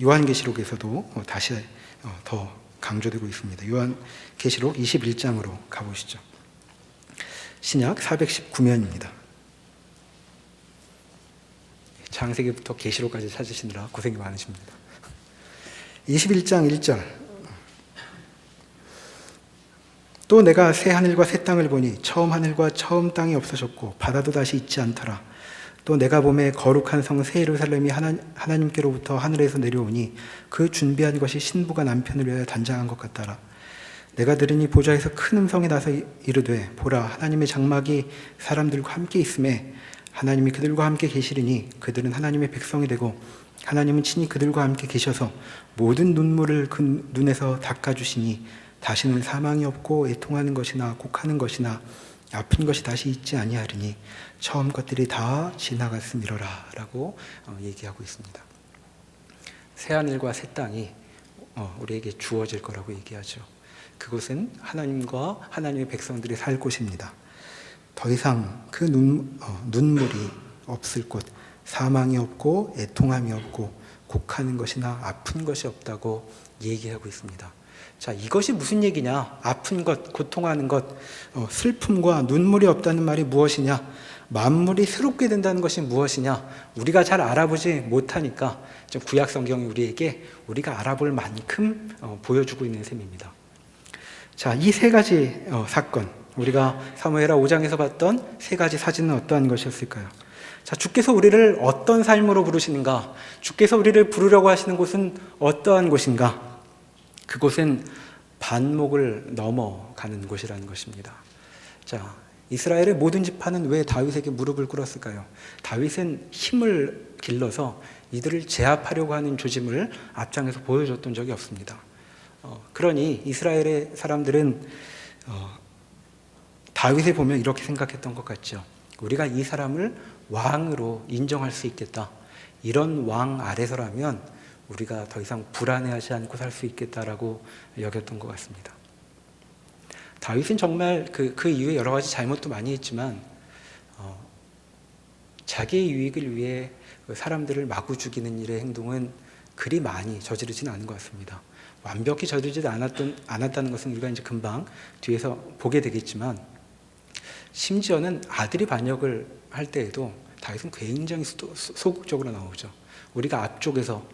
요한계시록에서도 다시 더 강조되고 있습니다. 요한계시록 21장으로 가보시죠. 신약 419면입니다. 창세기부터 계시록까지 찾으시느라 고생이 많으십니다. 21장 1절. 또 내가 새 하늘과 새 땅을 보니 처음 하늘과 처음 땅이 없어졌고 바다도 다시 있지 않더라. 또 내가 보매 거룩한 성 새 예루살렘이 하나님께로부터 하늘에서 내려오니 그 준비한 것이 신부가 남편을 위하여 단장한 것 같더라. 내가 들으니 보좌에서 큰 음성이 나서 이르되 보라 하나님의 장막이 사람들과 함께 있음에 하나님이 그들과 함께 계시리니 그들은 하나님의 백성이 되고 하나님은 친히 그들과 함께 계셔서 모든 눈물을 그 눈에서 닦아주시니 다시는 사망이 없고 애통하는 것이나 곡하는 것이나 아픈 것이 다시 있지 아니하리니 처음 것들이 다 지나갔음이로라 라고 얘기하고 있습니다. 새하늘과 새 땅이 우리에게 주어질 거라고 얘기하죠. 그곳은 하나님과 하나님의 백성들이 살 곳입니다. 더 이상 그 눈물이 없을 곳, 사망이 없고 애통함이 없고 곡하는 것이나 아픈 것이 없다고 얘기하고 있습니다. 자, 이것이 무슨 얘기냐? 아픈 것, 고통하는 것, 슬픔과 눈물이 없다는 말이 무엇이냐? 만물이 새롭게 된다는 것이 무엇이냐? 우리가 잘 알아보지 못하니까 좀 구약 성경이 우리에게 우리가 알아볼 만큼 보여주고 있는 셈입니다. 자, 이 세 가지 사건, 우리가 사무엘하 5장에서 봤던 세 가지 사진은 어떠한 것이었을까요? 자, 주께서 우리를 어떤 삶으로 부르시는가? 주께서 우리를 부르려고 하시는 곳은 어떠한 곳인가? 그곳은 반목을 넘어가는 곳이라는 것입니다. 자, 이스라엘의 모든 지파는 왜 다윗에게 무릎을 꿇었을까요? 다윗은 힘을 길러서 이들을 제압하려고 하는 조짐을 앞장에서 보여줬던 적이 없습니다. 그러니 이스라엘의 사람들은 다윗을 보면 이렇게 생각했던 것 같죠. 우리가 이 사람을 왕으로 인정할 수 있겠다. 이런 왕 아래서라면 우리가 더 이상 불안해하지 않고 살 수 있겠다라고 여겼던 것 같습니다. 다윗은 정말 그 이후에 여러 가지 잘못도 많이 했지만 자기의 유익을 위해 사람들을 마구 죽이는 일의 행동은 그리 많이 저지르지는 않은 것 같습니다. 완벽히 저지르지 않았다는 것은 우리가 이제 금방 뒤에서 보게 되겠지만, 심지어는 아들이 반역을 할 때에도 다윗은 굉장히 소극적으로 나오죠. 우리가 앞쪽에서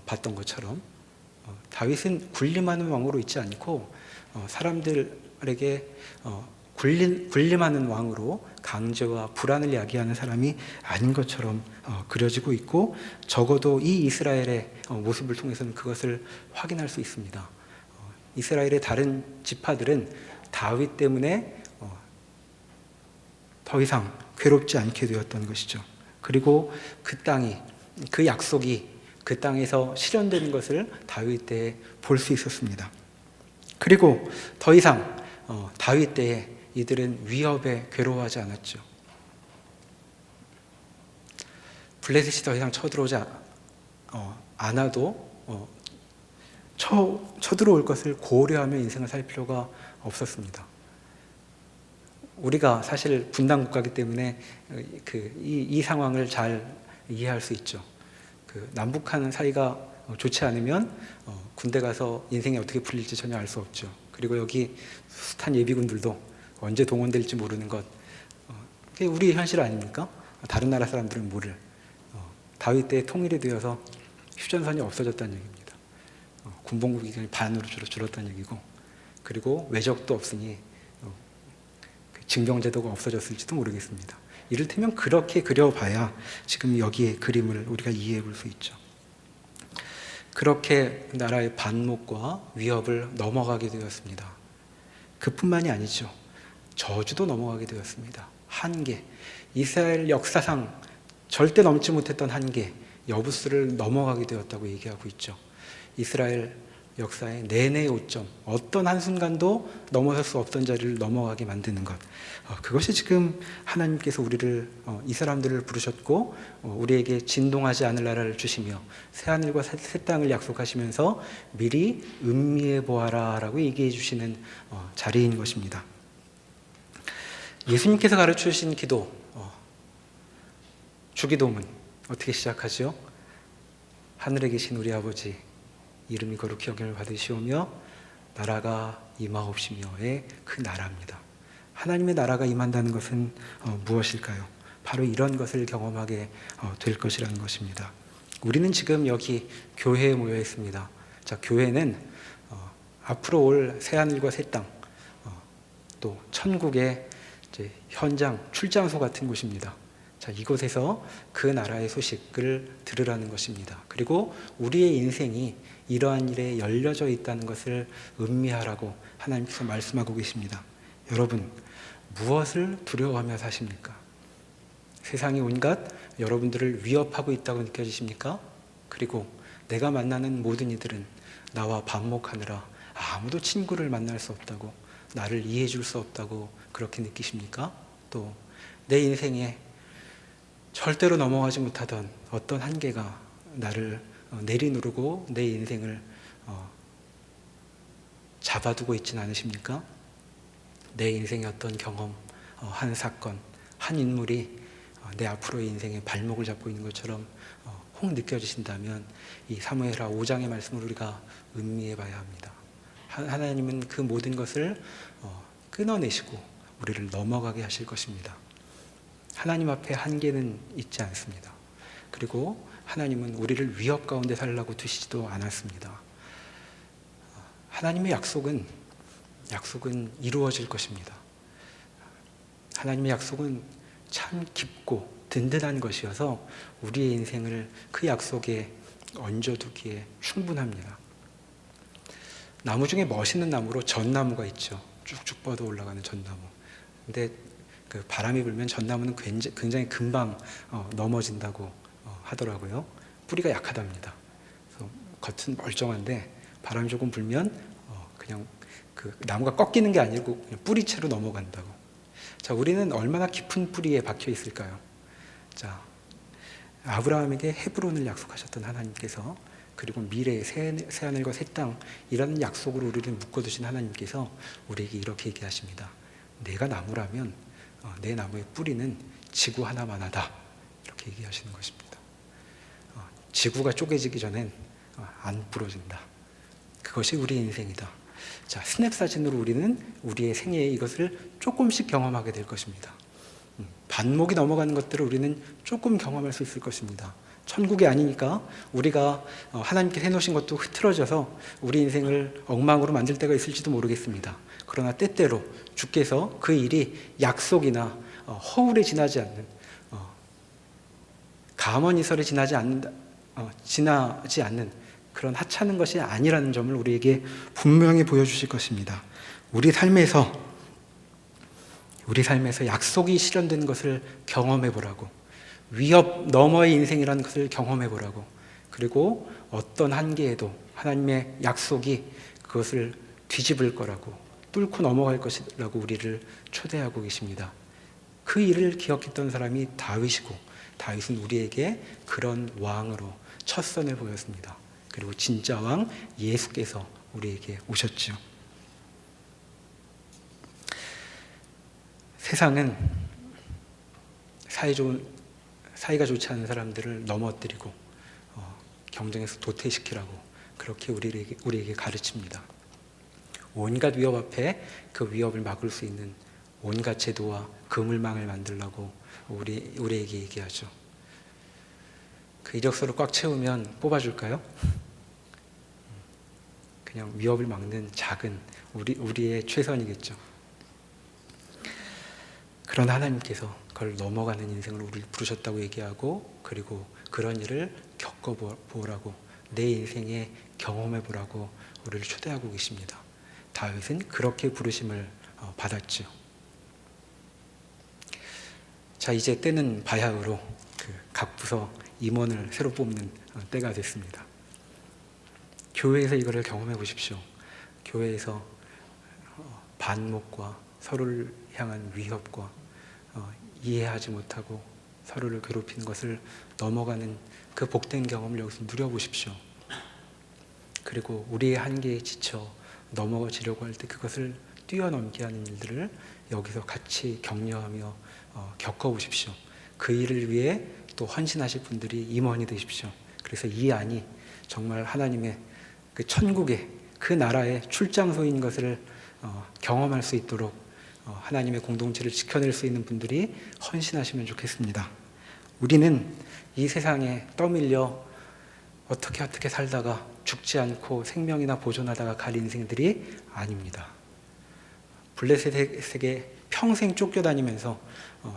봤던 것처럼 다윗은 군림하는 왕으로 있지 않고 사람들에게 군림하는 왕으로 강제와 불안을 야기하는 사람이 아닌 것처럼 그려지고 있고, 적어도 이 이스라엘의 모습을 통해서는 그것을 확인할 수 있습니다. 이스라엘의 다른 지파들은 다윗 때문에 더 이상 괴롭지 않게 되었던 것이죠. 그리고 그 땅이, 그 약속이 그 땅에서 실현되는 것을 다윗 때에 볼 수 있었습니다. 그리고 더 이상 다윗 때에 이들은 위협에 괴로워하지 않았죠. 블레셋이 더 이상 쳐들어오지 않아도 쳐들어올 것을 고려하며 인생을 살 필요가 없었습니다. 우리가 사실 분단 국가이기 때문에 이 상황을 잘 이해할 수 있죠. 남북한 사이가 좋지 않으면 군대 가서 인생이 어떻게 풀릴지 전혀 알 수 없죠. 그리고 여기 숱한 예비군들도 언제 동원될지 모르는 것, 그게 우리의 현실 아닙니까? 다른 나라 사람들은 모를. 다윗 때 통일이 되어서 휴전선이 없어졌다는 얘기입니다. 군복무 기간이 반으로 줄었다는 얘기고, 그리고 외적도 없으니 징병제도가 없어졌을지도 모르겠습니다. 이를테면 그렇게 그려봐야 지금 여기에 그림을 우리가 이해해 볼 수 있죠. 그렇게 나라의 반목과 위협을 넘어가게 되었습니다. 그뿐만이 아니죠. 저주도 넘어가게 되었습니다. 한계, 이스라엘 역사상 절대 넘지 못했던 한계, 여부스를 넘어가게 되었다고 얘기하고 있죠. 이스라엘 역사의 내내의 오점, 어떤 한순간도 넘어설 수 없던 자리를 넘어가게 만드는 것, 그것이 지금 하나님께서 이 사람들을 부르셨고 우리에게 진동하지 않을 나라를 주시며 새하늘과 새 땅을 약속하시면서 미리 음미해 보아라 라고 얘기해 주시는 자리인 것입니다. 예수님께서 가르쳐 주신 기도, 주기도문 어떻게 시작하죠? 하늘에 계신 우리 아버지, 이름이 거룩히 여김을 받으시오며 나라가 임하옵시며의 그 나라입니다. 하나님의 나라가 임한다는 것은 무엇일까요? 바로 이런 것을 경험하게 될 것이라는 것입니다. 우리는 지금 여기 교회에 모여 있습니다. 자, 교회는 앞으로 올 새하늘과 새 땅, 또 천국의 이제 현장, 출장소 같은 곳입니다. 자, 이곳에서 그 나라의 소식을 들으라는 것입니다. 그리고 우리의 인생이 이러한 일에 열려져 있다는 것을 음미하라고 하나님께서 말씀하고 계십니다. 여러분, 무엇을 두려워하며 사십니까? 세상이 온갖 여러분들을 위협하고 있다고 느껴지십니까? 그리고 내가 만나는 모든 이들은 나와 반목하느라 아무도 친구를 만날 수 없다고, 나를 이해해 줄 수 없다고 그렇게 느끼십니까? 또 내 인생에 절대로 넘어가지 못하던 어떤 한계가 나를 내리누르고 내 인생을 잡아두고 있지는 않으십니까? 내 인생의 어떤 경험, 한 사건, 한 인물이 내 앞으로의 인생의 발목을 잡고 있는 것처럼 혹 느껴지신다면 이 사무엘하 5장의 말씀을 우리가 음미해 봐야 합니다. 하나님은 그 모든 것을 끊어내시고 우리를 넘어가게 하실 것입니다. 하나님 앞에 한계는 있지 않습니다. 그리고 하나님은 우리를 위협 가운데 살라고 두시지도 않았습니다. 하나님의 약속은 이루어질 것입니다. 하나님의 약속은 참 깊고 든든한 것이어서 우리의 인생을 그 약속에 얹어두기에 충분합니다. 나무 중에 멋있는 나무로 전나무가 있죠. 쭉쭉 뻗어 올라가는 전나무. 근데 그 바람이 불면 전나무는 굉장히 금방 넘어진다고 하더라고요. 뿌리가 약하답니다. 그래서 겉은 멀쩡한데 바람이 조금 불면 그냥 그 나무가 꺾이는 게 아니고 그냥 뿌리채로 넘어간다고. 자, 우리는 얼마나 깊은 뿌리에 박혀 있을까요? 자, 아브라함에게 헤브론을 약속하셨던 하나님께서, 그리고 미래의 새 하늘과 새 땅이라는 약속으로 우리를 묶어두신 하나님께서 우리에게 이렇게 얘기하십니다. 내가 나무라면 내 나무의 뿌리는 지구 하나만 하다, 이렇게 얘기하시는 것입니다. 지구가 쪼개지기 전엔 안 부러진다. 그것이 우리의 인생이다. 자, 스냅 사진으로 우리는 우리의 생애에 이것을 조금씩 경험하게 될 것입니다. 반목이 넘어가는 것들을 우리는 조금 경험할 수 있을 것입니다. 천국이 아니니까 우리가 하나님께서 해놓으신 것도 흐트러져서 우리 인생을 엉망으로 만들 때가 있을지도 모르겠습니다. 그러나 때때로 주께서 그 일이 약속이나 허울에 지나지 않는, 감언이설에 지나지 않는 그런 하찮은 것이 아니라는 점을 우리에게 분명히 보여주실 것입니다. 우리 삶에서 약속이 실현된 것을 경험해 보라고, 위협 너머의 인생이라는 것을 경험해 보라고, 그리고 어떤 한계에도 하나님의 약속이 그것을 뒤집을 거라고, 뚫고 넘어갈 것이라고 우리를 초대하고 계십니다. 그 일을 기억했던 사람이 다윗이고, 다윗은 우리에게 그런 왕으로 첫 선을 보였습니다. 그리고 진짜 왕 예수께서 우리에게 오셨죠. 세상은 사이가 좋지 않은 사람들을 넘어뜨리고 경쟁에서 도태시키라고 그렇게 우리에게 가르칩니다. 온갖 위협 앞에 그 위협을 막을 수 있는 온갖 제도와 그물망을 만들라고 우리에게 얘기하죠. 그 이력서를 꽉 채우면 뽑아줄까요? 그냥 위협을 막는 작은 우리의 최선이겠죠. 그런 하나님께서 그걸 넘어가는 인생을 우리를 부르셨다고 얘기하고, 그리고 그런 일을 겪어보라고, 내 인생에 경험해보라고 우리를 초대하고 계십니다. 다윗은 그렇게 부르심을 받았죠. 자, 이제 때는 바야흐로 각 부서 임원을 새로 뽑는 때가 됐습니다. 교회에서 이거를 경험해 보십시오. 교회에서 반목과 서로를 향한 위협과 이해하지 못하고 서로를 괴롭히는 것을 넘어가는 그 복된 경험을 여기서 누려보십시오. 그리고 우리의 한계에 지쳐 넘어지려고 할 때 그것을 뛰어넘게 하는 일들을 여기서 같이 격려하며 겪어보십시오. 그 일을 위해 또 헌신하실 분들이 임원이 되십시오. 그래서 이 안이 정말 하나님의 그 천국의 그 나라의 출장소인 것을 경험할 수 있도록 하나님의 공동체를 지켜낼 수 있는 분들이 헌신하시면 좋겠습니다. 우리는 이 세상에 떠밀려 어떻게 살다가 죽지 않고 생명이나 보존하다가 갈 인생들이 아닙니다. 블레셋에게 평생 쫓겨다니면서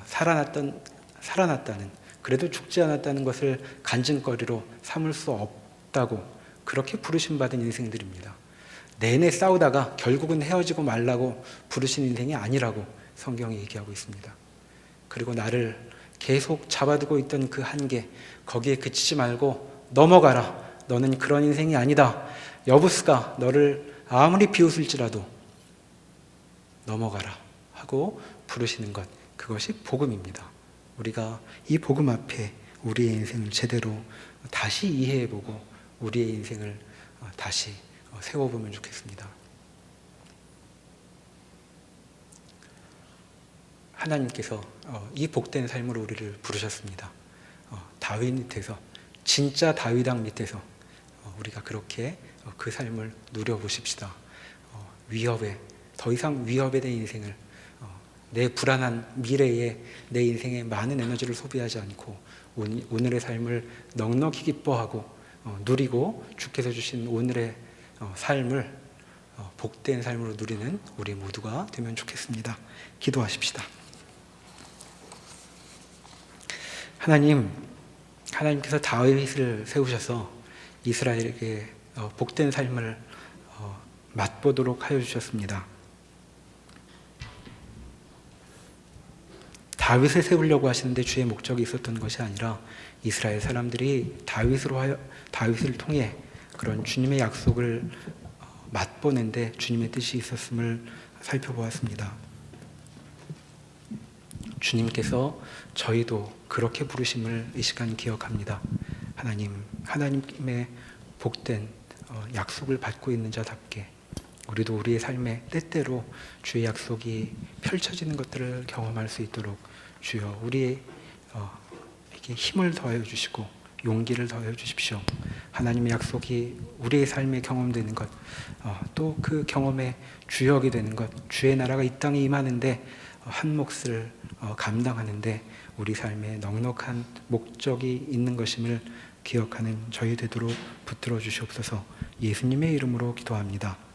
살아났다는, 그래도 죽지 않았다는 것을 간증거리로 삼을 수 없다고 그렇게 부르심 받은 인생들입니다. 내내 싸우다가 결국은 헤어지고 말라고 부르신 인생이 아니라고 성경이 얘기하고 있습니다. 그리고 나를 계속 잡아두고 있던 그 한계, 거기에 그치지 말고 넘어가라. 너는 그런 인생이 아니다. 여부스가 너를 아무리 비웃을지라도 넘어가라 하고 부르시는 것, 그것이 복음입니다. 우리가 이 복음 앞에 우리의 인생을 제대로 다시 이해해보고 우리의 인생을 다시 세워보면 좋겠습니다. 하나님께서 이 복된 삶으로 우리를 부르셨습니다. 다윗 밑에서, 진짜 다윗왕 밑에서 우리가 그렇게 그 삶을 누려보십시다. 더 이상 위협에 대한 인생을 내 불안한 미래에 내 인생에 많은 에너지를 소비하지 않고 오늘의 삶을 넉넉히 기뻐하고 누리고 주께서 주신 오늘의 삶을 복된 삶으로 누리는 우리 모두가 되면 좋겠습니다. 기도하십시다. 하나님께서 다윗을 세우셔서 이스라엘에게 복된 삶을 맛보도록 하여 주셨습니다. 다윗을 세우려고 하시는데 주의 목적이 있었던 것이 아니라 이스라엘 사람들이 다윗을 통해 그런 주님의 약속을 맛보는데 주님의 뜻이 있었음을 살펴보았습니다. 주님께서 저희도 그렇게 부르심을 이 시간 기억합니다. 하나님의 복된 약속을 받고 있는 자답게 우리도 우리의 삶에 때때로 주의 약속이 펼쳐지는 것들을 경험할 수 있도록 주여 우리에게 힘을 더하여 주시고 용기를 더하여 주십시오. 하나님의 약속이 우리의 삶에 경험되는 것, 또 그 경험의 주역이 되는 것, 주의 나라가 이 땅에 임하는데 한 몫을 감당하는데 우리 삶에 넉넉한 목적이 있는 것임을 기억하는 저희 되도록 붙들어 주시옵소서. 예수님의 이름으로 기도합니다.